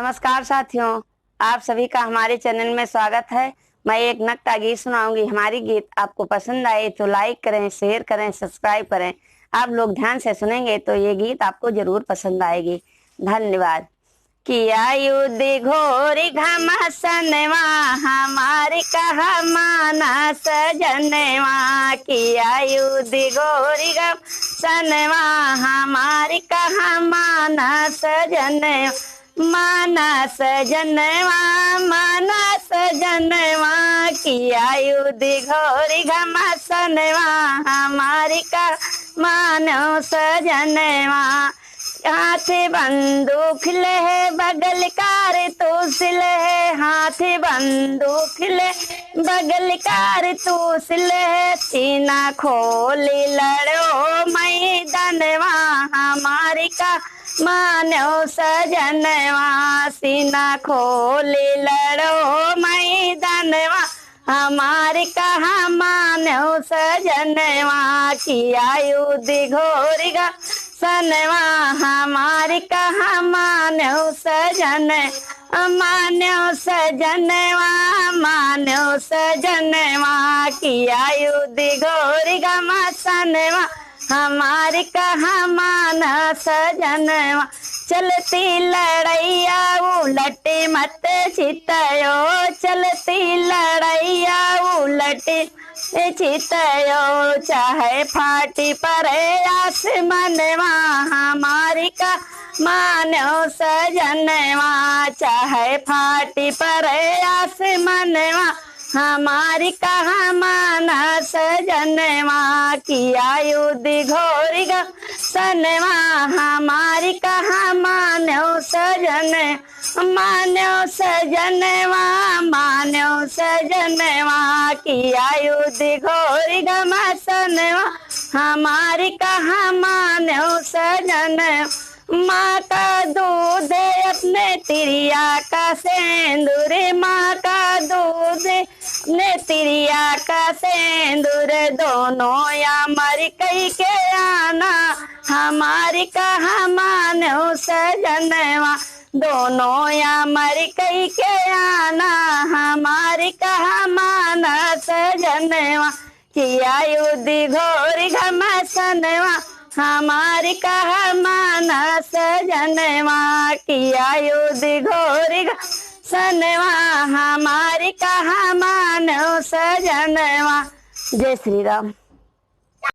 नमस्कार साथियों, आप सभी का हमारे चैनल में स्वागत है। मैं एक नक्ता गीत सुनाऊंगी। हमारी गीत आपको पसंद आए तो लाइक करें, शेयर करें, सब्सक्राइब करें। आप लोग ध्यान से सुनेंगे तो ये गीत आपको जरूर पसंद आएगी। धन्यवाद। किया युद्ध घोरी घमासनवा हमारी कहा माना सजनवा। किया युद्ध घोरी घमासनवा हमारी कहा माना सजनवा। माना सजनवा माना सजनवा किया युद्ध घोरी घमासनवा हमारी कहा मानो सजनवा। हाथ बंदूक ले बगल कार तूसिल है, हाथ बंदूक ले बगल कार तूसिल है। सीना खोली लड़ो मैदानवा हमारी का मानो सजनवा। सीना खोली लड़ो मैदानवा हमारी कहा मानो सजनवा। किया युद्ध घोरी घमासनवा हमारी कहा मानो सजन मानो सजनवा मानो सजनवा। किया युद्ध घोरी घमासनवा हमारी कहा माना सजनवा। चलती लड़ैया उलट मत चितयो, चलती लड़ैया उलट चितयो। चाहे फाटी परे आसमानवा हमारी का मानो सजनवा। चाहे फाटी परे आसमानवा हमारी कहा माना सजनवा। किया युद्ध घोरी घमासनवा हमारी कहा मानो सजन मानो सजनवा मानो सजनवा। किया युद्ध घोरी घमासनवा हमारी कहा मानो सजन। माँ का दूध अपने तिरिया का सेंदूर, माँ का दूध अपने तिरिया का सेंदूर। दोनों या मर कई के आना हमारी कहा मानो सजनवा। दोनों या मर कई के आना हमारी कहा माना सजनवा। किया युद्ध घोरी घमासनवा हमारी कहा माना सजनवा। किया युद्ध घोरी घमासनवा हमारी कहा मानो सजनवा। जय श्री राम।